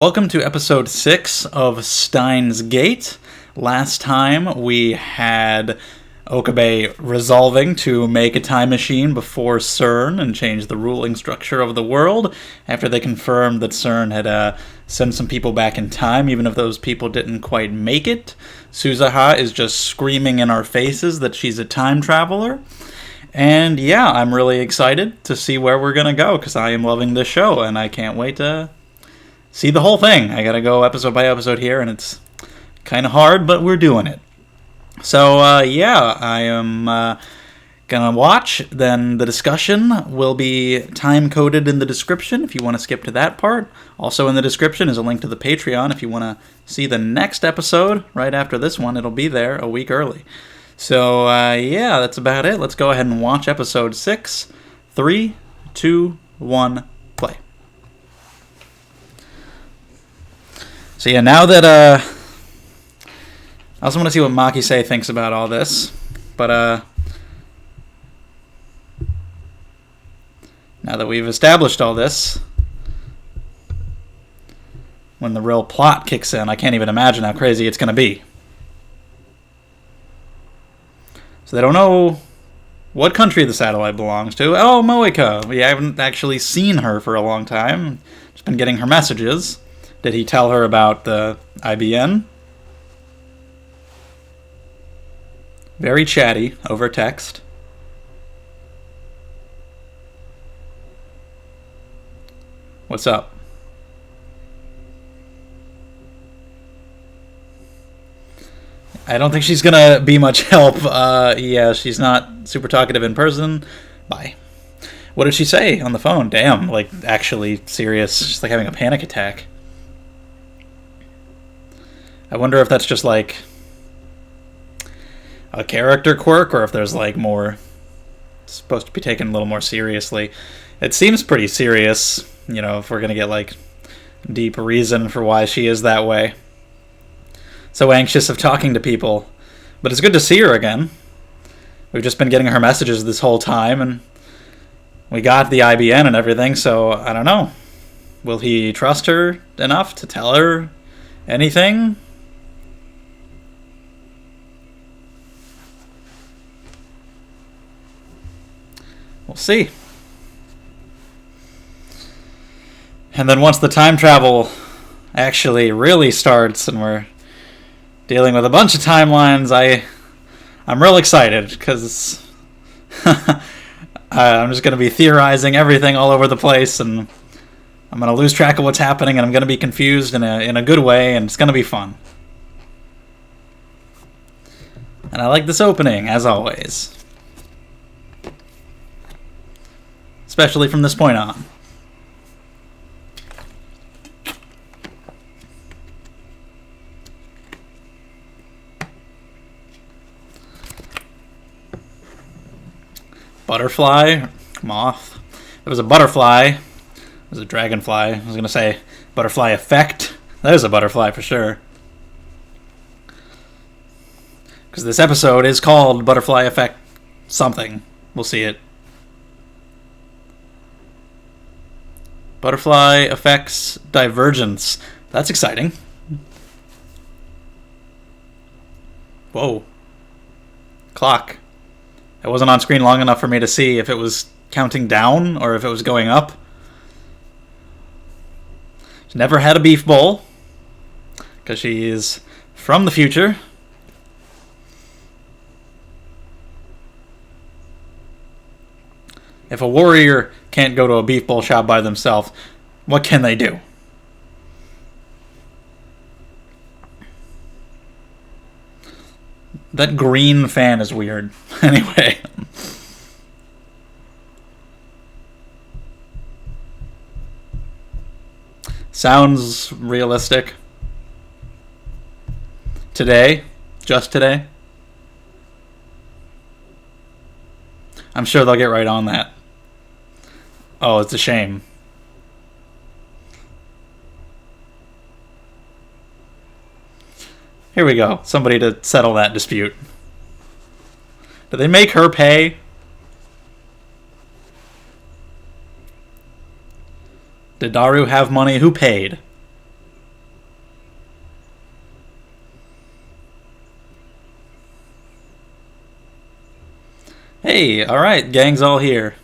Welcome to episode 6 of Steins Gate. Last time we had Okabe resolving to make a time machine before CERN and change the ruling structure of the world after they confirmed that CERN had sent some people back in time, even if those people didn't quite make it. Suzuha is just screaming in our faces that she's a time traveler. And yeah, I'm really excited to see where we're going to go because I am loving this show and I can't wait to see the whole thing. I gotta go episode by episode here, and it's kind of hard, but we're doing it. So, I am gonna watch. Then the discussion will be time-coded in the description if you want to skip to that part. Also in the description is a link to the Patreon if you want to see the next episode right after this one. It'll be there a week early. So, that's about it. Let's go ahead and watch episode 6. 3, 2, 1, play. So yeah, now that, I also want to see what Makise thinks about all this, but, now that we've established all this, when the real plot kicks in, I can't even imagine how crazy it's going to be. So they don't know what country the satellite belongs to. Oh, Moeka. We haven't actually seen her for a long time. Just been getting her messages. Did he tell her about the IBN? Very chatty over text. What's up? I don't think she's gonna be much help. She's not super talkative in person. Bye. What did she say on the phone? Damn, like actually serious. She's like having a panic attack. I wonder if that's just like a character quirk or if there's like more supposed to be taken a little more seriously. It seems pretty serious, you know, if we're going to get like deep reason for why she is that way. So anxious of talking to people. But it's good to see her again. We've just been getting her messages this whole time and we got the IBN and everything, so I don't know. Will he trust her enough to tell her anything? We'll see. And then once the time travel actually really starts and we're dealing with a bunch of timelines, I'm real excited because I'm just going to be theorizing everything all over the place and I'm going to lose track of what's happening and I'm going to be confused in a good way and it's going to be fun. And I like this opening, as always. Especially from this point on. Butterfly? Moth? It was a butterfly. It was a dragonfly. I was going to say butterfly effect. That is a butterfly for sure. Because this episode is called Butterfly Effect something. We'll see it. Butterfly affects Divergence. That's exciting. Whoa. Clock. It wasn't on screen long enough for me to see if it was counting down or if it was going up. She's never had a beef bowl because she's from the future. If a warrior can't go to a beef bowl shop by themselves, what can they do? That green fan is weird. Anyway. Sounds realistic. Today. Just today. I'm sure they'll get right on that. Oh, it's a shame. Here we go. Somebody to settle that dispute. Did they make her pay? Did Daru have money? Who paid? Hey, alright, gang's all here.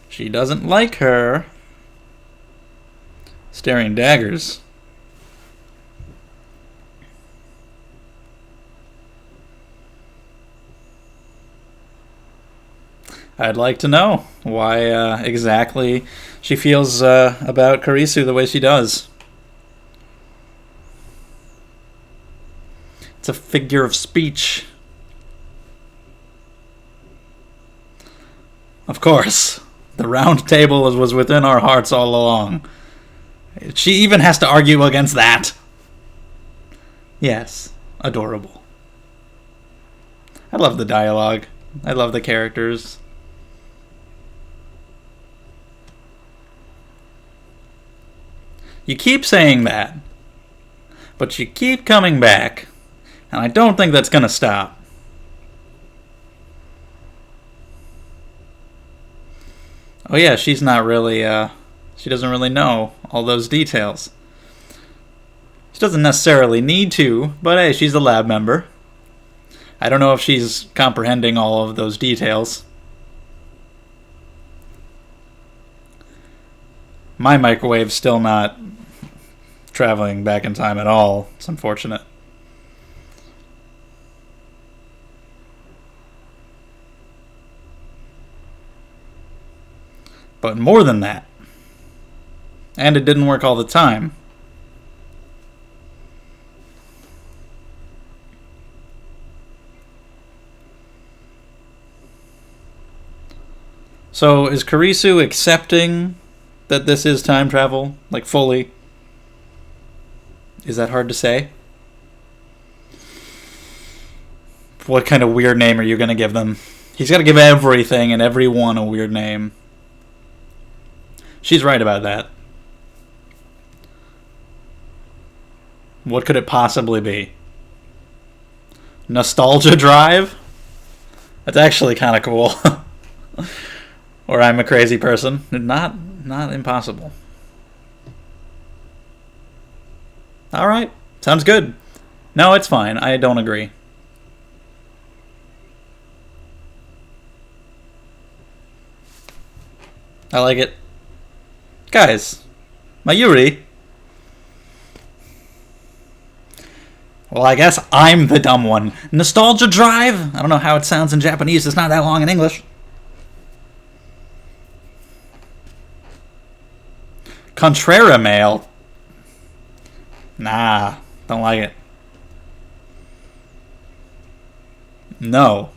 She doesn't like her. Staring daggers. I'd like to know why exactly she feels about Karisu the way she does. It's a figure of speech. Of course, the round table was within our hearts all along. She even has to argue against that. Yes, adorable. I love the dialogue. I love the characters. You keep saying that, but you keep coming back, and I don't think that's gonna stop. Oh yeah, she's not really, she doesn't really know all those details. She doesn't necessarily need to, but hey, she's a lab member. I don't know if she's comprehending all of those details. My microwave's still not traveling back in time at all. It's unfortunate. But more than that. And it didn't work all the time. So is Karisu accepting that this is time travel? Like fully? Is that hard to say? What kind of weird name are you going to give them? He's got to give everything and everyone a weird name. She's right about that. What could it possibly be? Nostalgia Drive? That's actually kind of cool. Or I'm a crazy person. Not impossible. Alright, sounds good. No, it's fine. I don't agree. I like it. Guys, Mayuri. Well, I guess I'm the dumb one. Nostalgia Drive? I don't know how it sounds in Japanese. It's not that long in English. Contrera Mail? Nah, don't like it. No.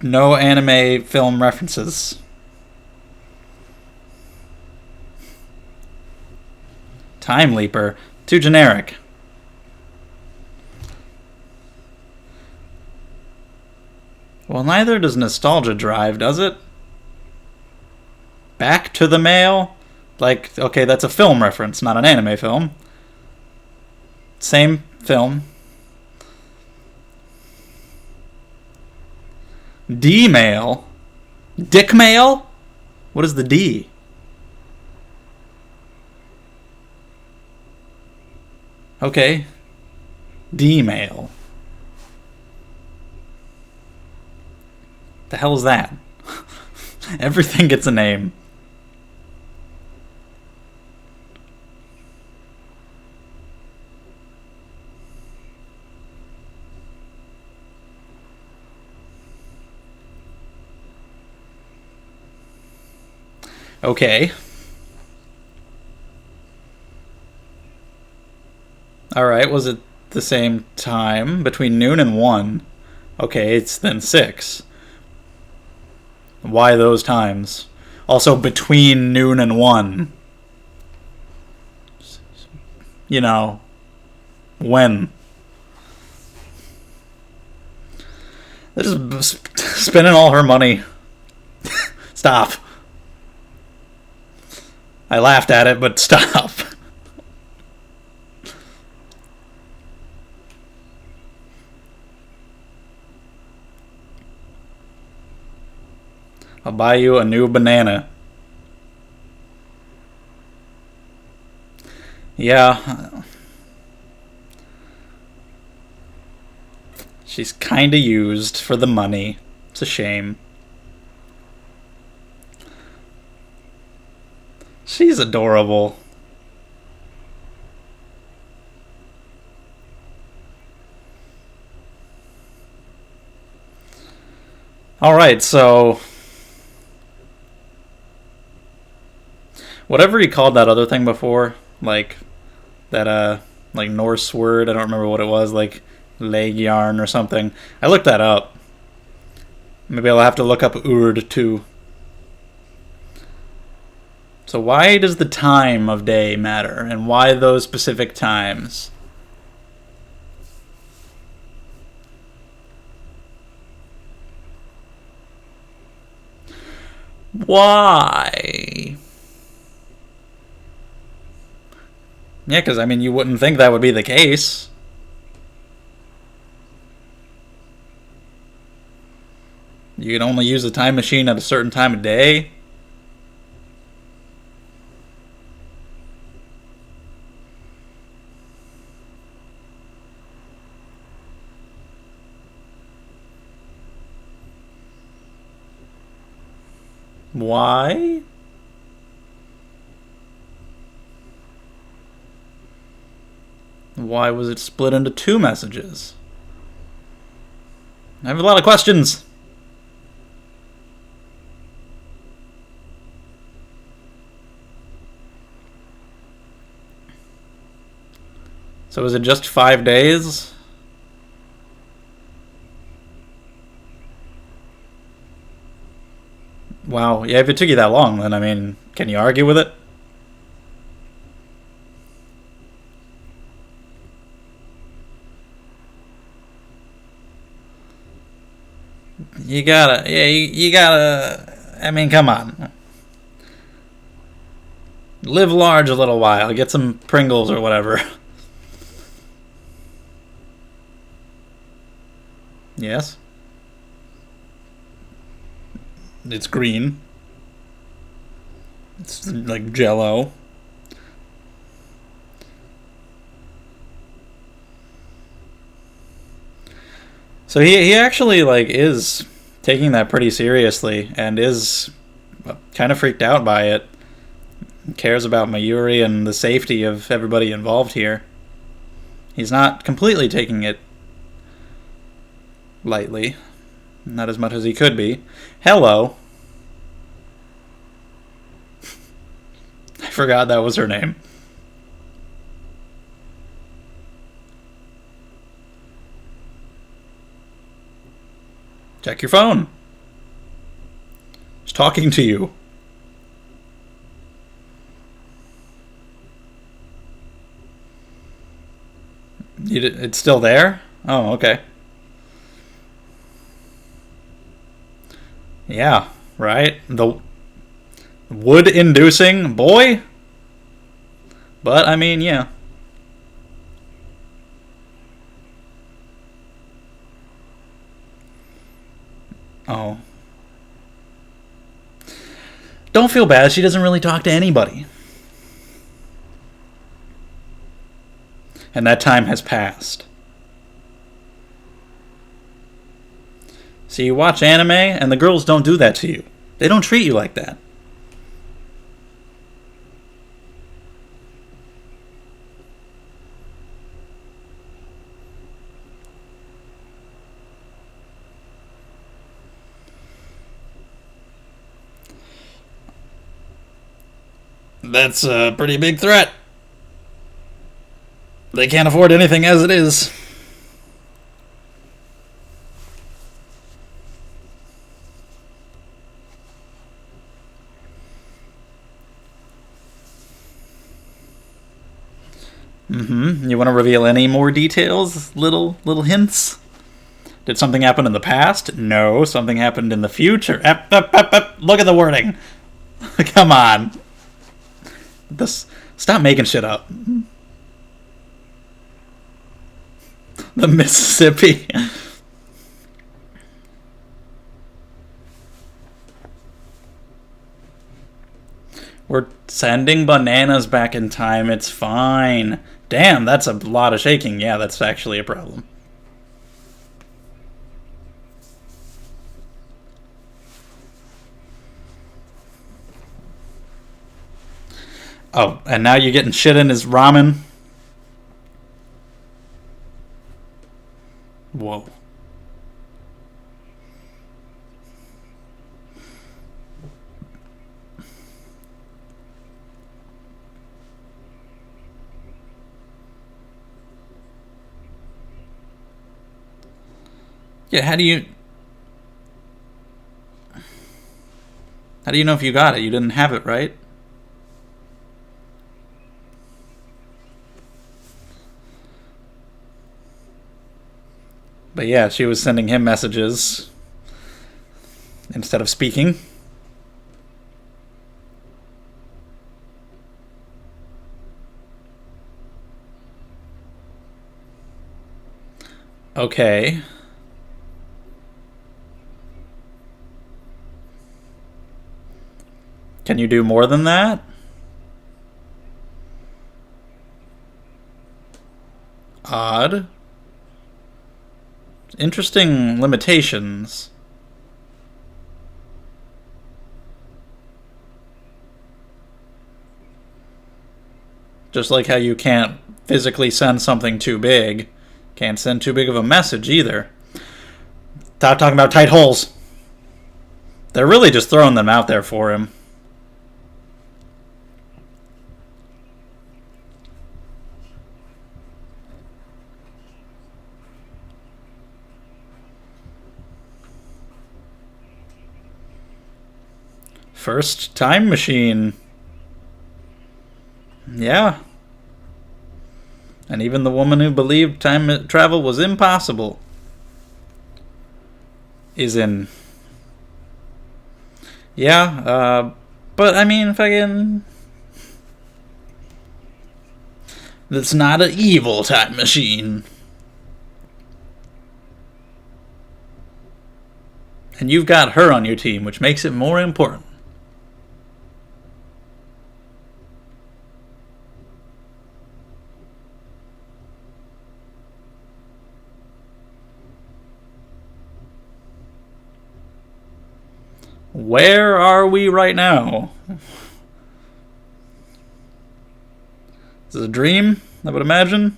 No anime film references. Time Leaper. Too generic. Well, neither does Nostalgia Drive, does it? Back to the Mail? Like, okay, that's a film reference, not an anime film. Same film. D-Mail? Dick Mail? What is the D? Okay. D-Mail. The hell is that? Everything gets a name. Okay. Alright, was it the same time? Between noon and 1? Okay, it's then 6. Why those times? Also, between noon and 1. You know, when? They're just spending all her money. Stop. I laughed at it, but stop. I'll buy you a new banana. Yeah, She's kind of used for the money. It's a shame. She's adorable. Alright, so... whatever he called that other thing before, like, that, like, Norse word, I don't remember what it was, like, leg yarn or something. I looked that up. Maybe I'll have to look up Urd, too. So why does the time of day matter, and why those specific times? Why? Yeah, because, I mean, you wouldn't think that would be the case. You can only use the time machine at a certain time of day. Why? Why was it split into 2 messages? I have a lot of questions. So is it just 5 days? Wow, yeah, if it took you that long, then, I mean, can you argue with it? You gotta, yeah, you gotta, I mean, come on. Live large a little while, get some Pringles or whatever. Yes? It's green. It's like Jello. So he actually like is taking that pretty seriously and is kind of freaked out by it. Cares about Mayuri and the safety of everybody involved here. He's not completely taking it lightly. Not as much as he could be. Hello. I forgot that was her name. Check your phone. She's talking to you. It's still there? Oh, okay. Yeah, right? The wood-inducing boy? But, I mean, yeah. Oh. Don't feel bad, she doesn't really talk to anybody. And that time has passed. So you watch anime, and the girls don't do that to you. They don't treat you like that. That's a pretty big threat. They can't afford anything as it is. You want to reveal any more details? Little hints? Did something happen in the past? No. Something happened in the future. Look at the wording. Come on. Stop making shit up. The Mississippi. We're sending bananas back in time. It's fine. Damn, that's a lot of shaking. Yeah, that's actually a problem. Oh, and now you're getting shit in his ramen? Whoa. Yeah, how do you know if you got it? You didn't have it, right? But yeah, she was sending him messages instead of speaking. Okay. Can you do more than that? Odd. Interesting limitations. Just like how you can't physically send something too big. Can't send too big of a message either. Stop talking about tight holes. They're really just throwing them out there for him. First time machine. Yeah. And even the woman who believed time travel was impossible is in. Yeah, but I mean, fucking. That's not an evil time machine. And you've got her on your team, which makes it more important. Where are we right now? Is it a dream, I would imagine?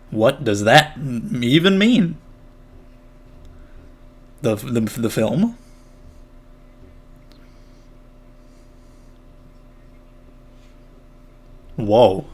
What does that even mean? The film? Whoa.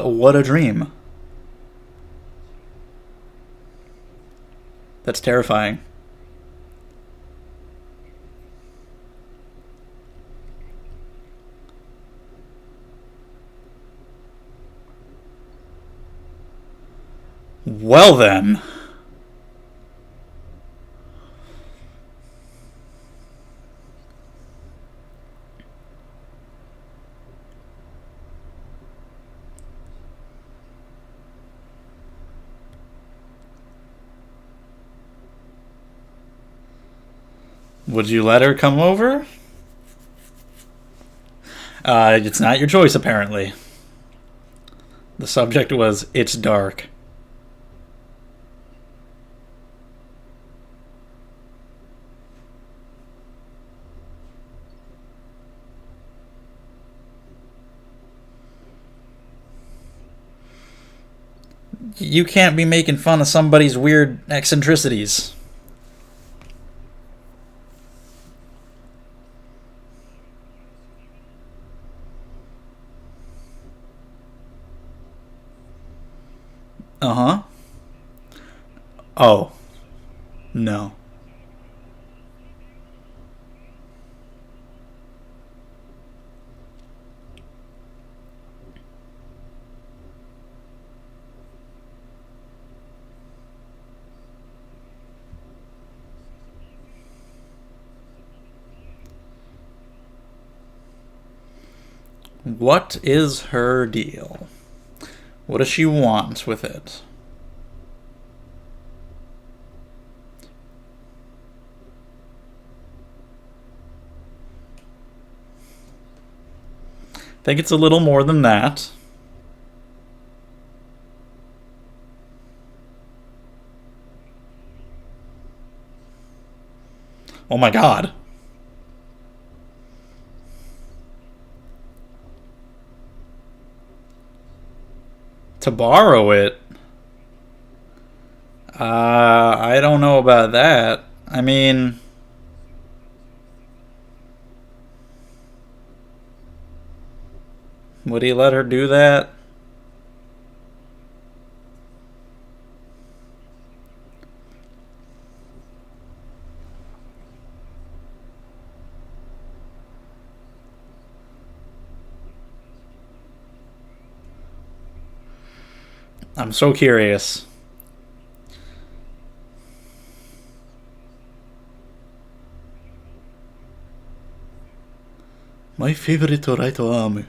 What a dream. That's terrifying. Well then. Would you let her come over? It's not your choice, apparently. The subject was, it's dark. You can't be making fun of somebody's weird eccentricities. Uh huh. Oh, no. What is her deal? What does she want with it? I think it's a little more than that. Oh my god. To borrow it? I don't know about that. I mean... would he let her do that? I'm so curious. My favorite right arm.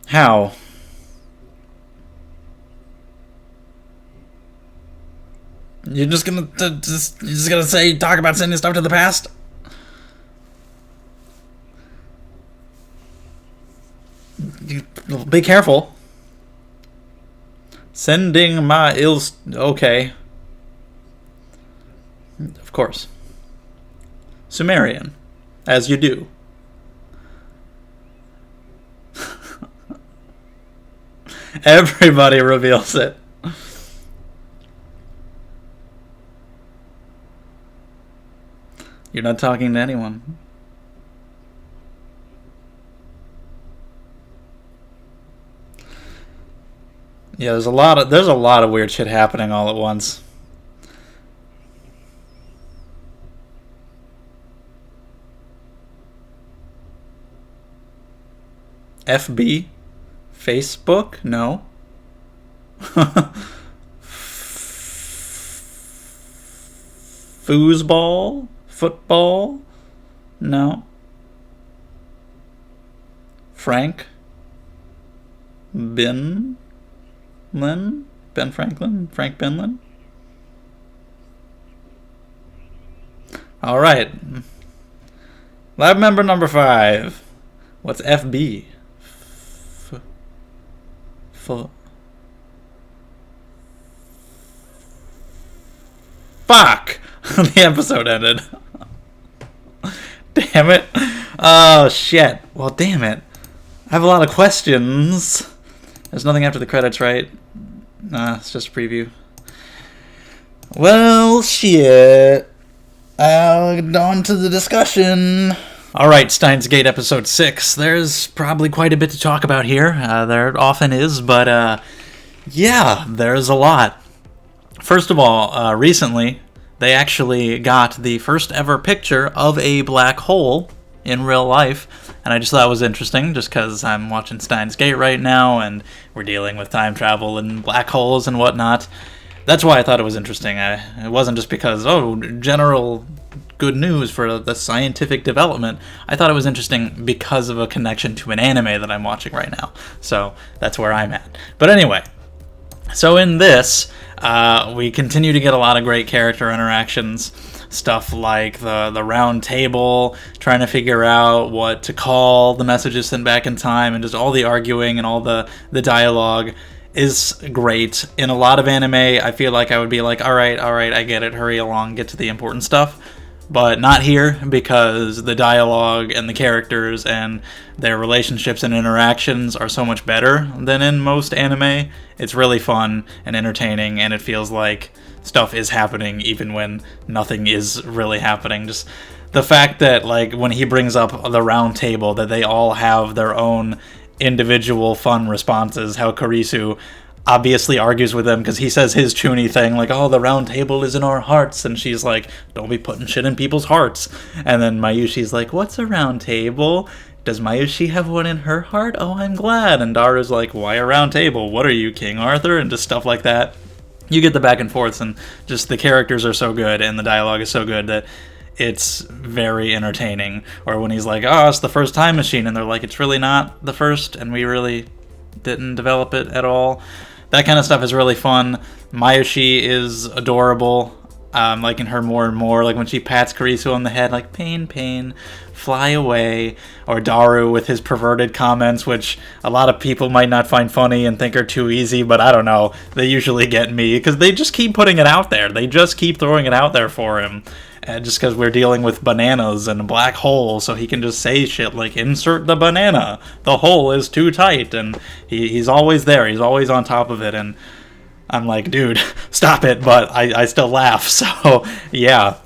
How? You're just gonna say talk about sending stuff to the past? Be careful. Sending my okay. Of course. Sumerian. As you do. Everybody reveals it. You're not talking to anyone. Yeah, there's a lot of weird shit happening all at once. FB? Facebook? No. Foosball? Football? No. Frank? Ben Franklin? Frank Benlin? Alright. Lab member number 5. What's FB? Fuck! The episode ended. Damn it. Oh, shit. Well, damn it. I have a lot of questions. There's nothing after the credits, right? Nah, it's just a preview. Well, shit. On to the discussion. Alright, Steins Gate episode 6. There's probably quite a bit to talk about here. There often is, but yeah, there's a lot. First of all, recently, they actually got the first ever picture of a black hole in real life, and I just thought it was interesting, just because I'm watching Steins Gate right now, and we're dealing with time travel and black holes and whatnot. That's why I thought it was interesting. It wasn't just because, general good news for the scientific development. I thought it was interesting because of a connection to an anime that I'm watching right now. So that's where I'm at. But anyway, so in this, we continue to get a lot of great character interactions. Stuff like the round table, trying to figure out what to call the messages sent back in time, and just all the arguing and all the dialogue is great. In a lot of anime, I feel like I would be like, alright, I get it, hurry along, get to the important stuff. But not here, because the dialogue and the characters and their relationships and interactions are so much better than in most anime. It's really fun and entertaining, and it feels like stuff is happening even when nothing is really happening. Just the fact that, like, when he brings up the round table, that they all have their own individual fun responses. How Karisu obviously argues with him because he says his chuny thing, like, oh, the round table is in our hearts, and she's like, don't be putting shit in people's hearts. And then Mayushi's like, what's a round table? Does Mayushi have one in her heart? Oh, I'm glad. And Daru's like, why a round table? What are you, King Arthur? And just stuff like that. You get the back and forths, and just the characters are so good and the dialogue is so good that it's very entertaining. Or when he's like, oh, it's the first time machine, and they're like, it's really not the first, and we really didn't develop it at all. That kind of stuff is really fun. Mayushi is adorable. I'm liking her more and more. Like when she pats Karisu on the head, like, pain, pain, fly away. Or Daru with his perverted comments, which a lot of people might not find funny and think are too easy, but I don't know. They usually get me, because they just keep putting it out there. They just keep throwing it out there for him. And just because we're dealing with bananas and a black hole, so he can just say shit like, insert the banana. The hole is too tight. And he's always there. He's always on top of it. And I'm like, dude, stop it, but I still laugh. So, yeah,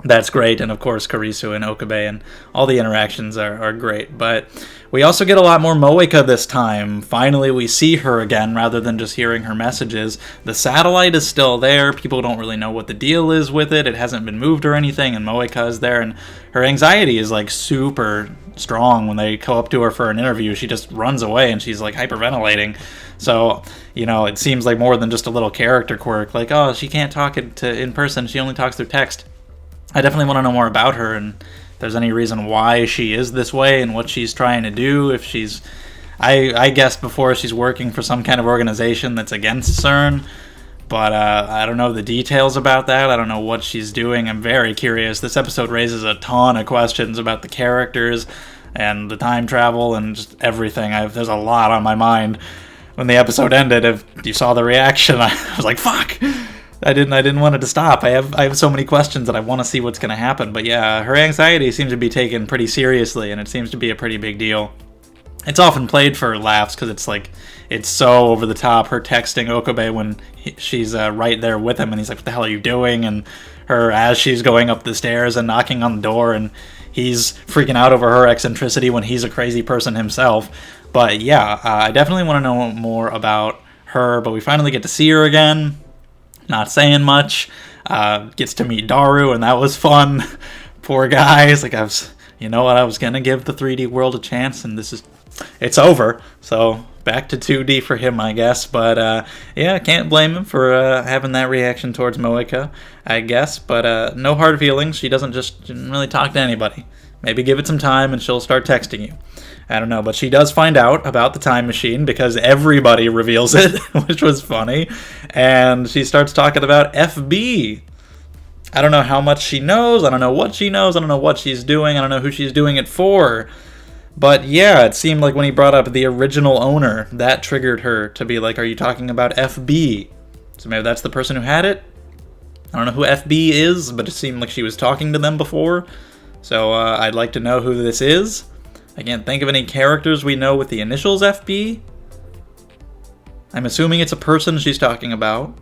that's great. And, of course, Karisu and Okabe and all the interactions are great. But we also get a lot more Moeka this time. Finally, we see her again rather than just hearing her messages. The satellite is still there. People don't really know what the deal is with it. It hasn't been moved or anything, and Moeka is there. And her anxiety is, like, super strong. When they go up to her for an interview, she just runs away, and she's, like, hyperventilating. So, it seems like more than just a little character quirk. Like, oh, she can't talk in person. She only talks through text. I definitely want to know more about her, and if there's any reason why she is this way and what she's trying to do. If she's... I guessed before she's working for some kind of organization that's against CERN, but I don't know the details about that. I don't know what she's doing. I'm very curious. This episode raises a ton of questions about the characters and the time travel and just everything. There's a lot on my mind. When the episode ended, if you saw the reaction, I was like, fuck! I didn't want it to stop. I have so many questions that I want to see what's going to happen. But yeah, her anxiety seems to be taken pretty seriously, and it seems to be a pretty big deal. It's often played for laughs because it's so over the top. Her texting Okabe when she's right there with him, and he's like, what the hell are you doing? And her as she's going up the stairs and knocking on the door, and he's freaking out over her eccentricity when he's a crazy person himself. But yeah, I definitely want to know more about her, but we finally get to see her again. Not saying much. Gets to meet Daru, and that was fun. Poor guy. It's like, I was going to give the 3D world a chance, and it's over. So back to 2D for him, I guess. But yeah, can't blame him for having that reaction towards Moeka, I guess. But no hard feelings. She doesn't really talk to anybody. Maybe give it some time and she'll start texting you. I don't know, but she does find out about the time machine because everybody reveals it, which was funny. And she starts talking about FB. I don't know how much she knows. I don't know what she knows. I don't know what she's doing. I don't know who she's doing it for. But yeah, it seemed like when he brought up the original owner, that triggered her to be like, are you talking about FB? So maybe that's the person who had it? I don't know who FB is, but it seemed like she was talking to them before. So I'd like to know who this is. I can't think of any characters we know with the initials FB. I'm assuming it's a person she's talking about.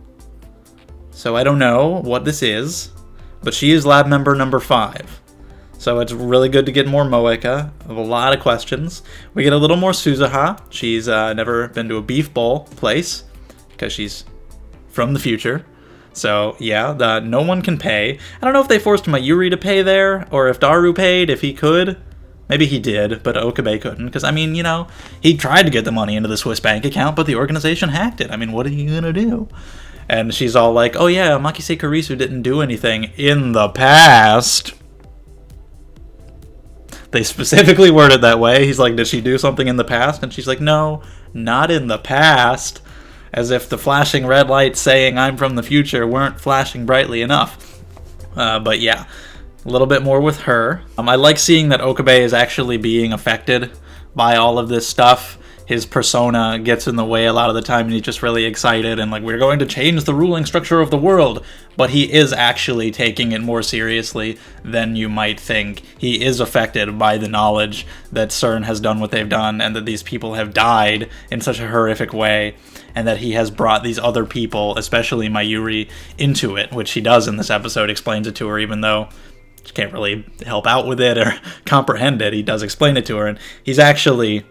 So I don't know what this is. But she is lab member number 5. So it's really good to get more Moeka. I have a lot of questions. We get a little more Suzuha. She's never been to a beef bowl place because she's from the future. So yeah, no one can pay. I don't know if they forced Mayuri to pay there or if Daru paid, if he could. Maybe he did, but Okabe couldn't. Because, I mean, he tried to get the money into the Swiss bank account, but the organization hacked it. I mean, what are you going to do? And she's all like, oh yeah, Makise Karisu didn't do anything in the past. They specifically worded that way. He's like, did she do something in the past? And she's like, no, not in the past. As if the flashing red lights saying I'm from the future weren't flashing brightly enough. But yeah, a little bit more with her. I like seeing that Okabe is actually being affected by all of this stuff. His persona gets in the way a lot of the time, and he's just really excited and like, we're going to change the ruling structure of the world. But he is actually taking it more seriously than you might think. He is affected by the knowledge that CERN has done what they've done, and that these people have died in such a horrific way, and that he has brought these other people, especially Mayuri, into it, which he does in this episode, explains it to her, even though she can't really help out with it or comprehend it. He does explain it to her, and he's actually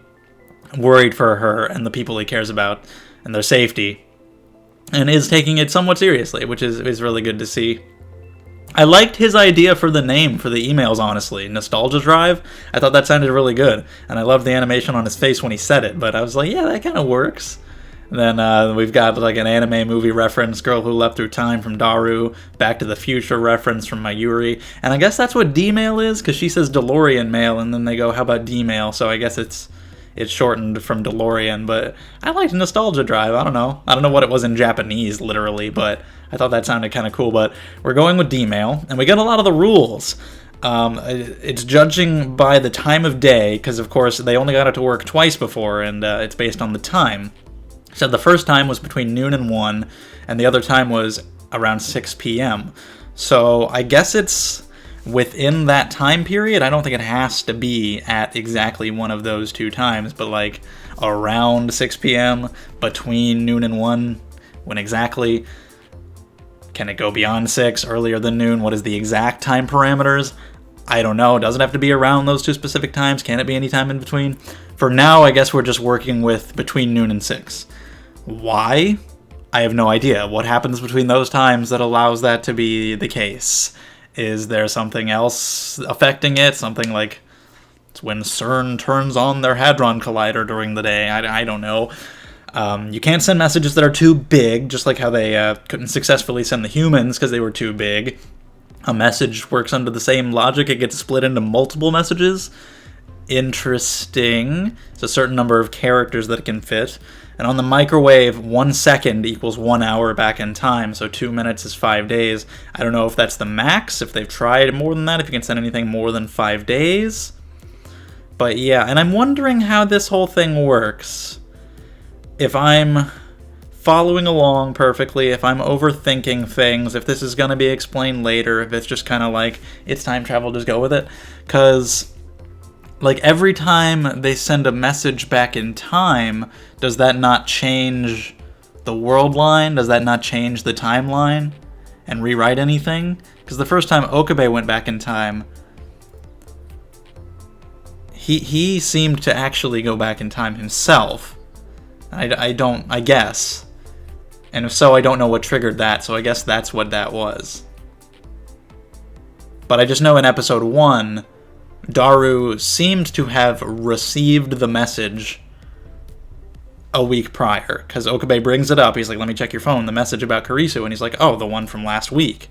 worried for her and the people he cares about and their safety, and is taking it somewhat seriously, which is really good to see. I liked his idea for the name for the emails, honestly. Nostalgia Drive. I thought that sounded really good, and I loved the animation on his face when he said it, but I was like, yeah, that kind of works. Then we've got like an anime movie reference, Girl Who Leapt Through Time from Daru, Back to the Future reference from Mayuri, and I guess that's what D-mail is, because she says DeLorean mail, and then they go, how about D-mail? So I guess it's shortened from DeLorean, but I liked Nostalgia Drive. I don't know what it was in Japanese, literally, but I thought that sounded kind of cool. But we're going with D-mail, and we get a lot of the rules. It's judging by the time of day, because of course they only got it to work twice before, and it's based on the time. So the first time was between noon and 1, and the other time was around 6 p.m. So I guess it's within that time period. I don't think it has to be at exactly one of those two times, but like around 6 p.m., between noon and 1, when exactly? Can it go beyond 6, earlier than noon? What is the exact time parameters? I don't know. It doesn't have to be around those two specific times. Can it be any time in between? For now, I guess we're just working with between noon and 6. Why? I have no idea. What happens between those times that allows that to be the case? Is there something else affecting it? Something like it's when CERN turns on their Hadron Collider during the day? I don't know. You can't send messages that are too big, just like how they couldn't successfully send the humans because they were too big. A message works under the same logic. It gets split into multiple messages. Interesting. It's a certain number of characters that it can fit. And on the microwave, 1 second equals 1 hour back in time, so 2 minutes is 5 days. I don't know if that's the max, if they've tried more than that, if you can send anything more than 5 days. But yeah, and I'm wondering how this whole thing works. If I'm following along perfectly, if I'm overthinking things, if this is going to be explained later, if it's just kind of like, it's time travel, just go with it. Because like every time they send a message back in time, does that not change the world line? Does that not change the timeline and rewrite anything? Because the first time Okabe went back in time, he seemed to actually go back in time himself. I guess. And if so, I don't know what triggered that, so I guess that's what that was. But I just know in episode 1, Daru seemed to have received the message a week prior, because Okabe brings it up. He's like, let me check your phone, the message about Kurisu, and he's like, oh, the one from last week.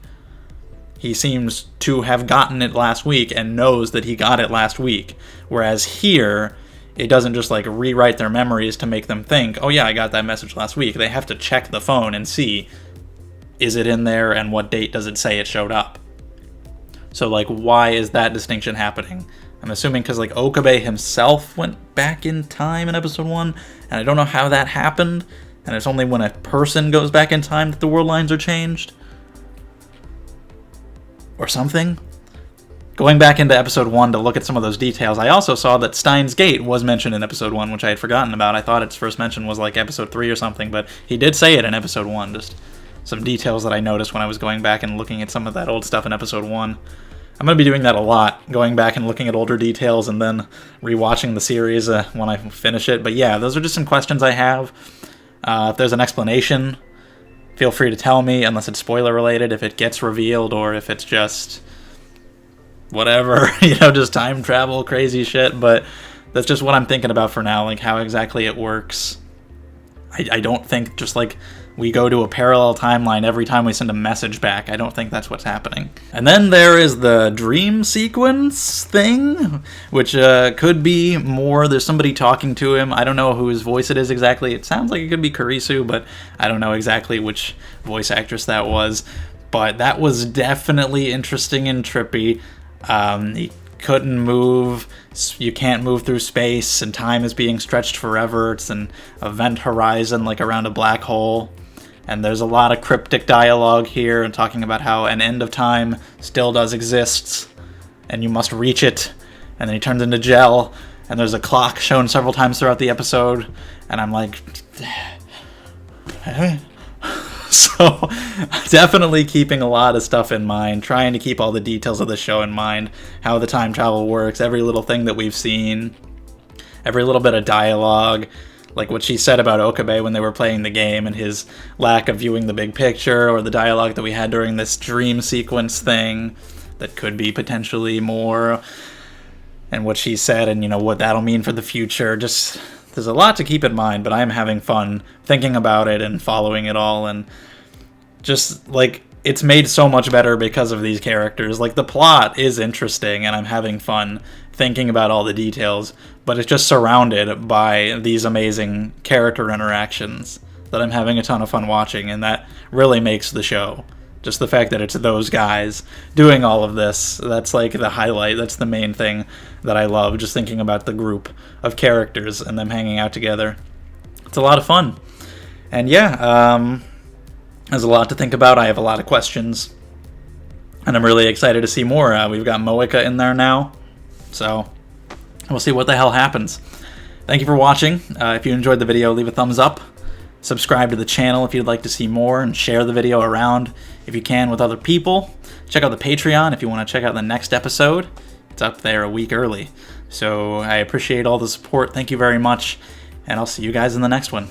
He seems to have gotten it last week and knows that he got it last week, whereas here, it doesn't just like rewrite their memories to make them think, oh yeah, I got that message last week. They have to check the phone and see, is it in there and what date does it say it showed up? So like, why is that distinction happening? I'm assuming because like Okabe himself went back in time in episode 1, and I don't know how that happened, and it's only when a person goes back in time that the world lines are changed? Or something? Going back into episode 1 to look at some of those details, I also saw that Steins Gate was mentioned in episode 1, which I had forgotten about. I thought its first mention was like episode 3 or something, but he did say it in episode 1, just some details that I noticed when I was going back and looking at some of that old stuff in episode 1. I'm going to be doing that a lot, going back and looking at older details and then rewatching the series when I finish it. But yeah, those are just some questions I have. If there's an explanation, feel free to tell me, unless it's spoiler related, if it gets revealed or if it's just whatever, just time travel, crazy shit. But that's just what I'm thinking about for now, like how exactly it works. I don't think just like we go to a parallel timeline every time we send a message back. I don't think that's what's happening. And then there is the dream sequence thing, which could be more. There's somebody talking to him. I don't know whose voice it is exactly. It sounds like it could be Kurisu, but I don't know exactly which voice actress that was. But that was definitely interesting and trippy. He couldn't move. You can't move through space, and time is being stretched forever. It's an event horizon like around a black hole. And there's a lot of cryptic dialogue here and talking about how an end of time still does exist and you must reach it. And then he turns into gel, and there's a clock shown several times throughout the episode, and I'm like, so definitely keeping a lot of stuff in mind, trying to keep all the details of the show in mind, how the time travel works, every little thing that we've seen, every little bit of dialogue. Like what she said about Okabe when they were playing the game and his lack of viewing the big picture, or the dialogue that we had during this dream sequence thing that could be potentially more, and what she said and, what that'll mean for the future. Just there's a lot to keep in mind, but I'm having fun thinking about it and following it all, and just, like, it's made so much better because of these characters. Like, the plot is interesting, and I'm having fun thinking about all the details, but it's just surrounded by these amazing character interactions that I'm having a ton of fun watching, and that really makes the show. Just the fact that it's those guys doing all of this, that's like the highlight. That's the main thing that I love, just thinking about the group of characters and them hanging out together. It's a lot of fun. And yeah, there's a lot to think about. I have a lot of questions, and I'm really excited to see more. We've got Moeka in there now, so we'll see what the hell happens. Thank you for watching. If you enjoyed the video, leave a thumbs up. Subscribe to the channel if you'd like to see more, and share the video around if you can with other people. Check out the Patreon if you want to check out the next episode. It's up there a week early. So I appreciate all the support. Thank you very much, and I'll see you guys in the next one.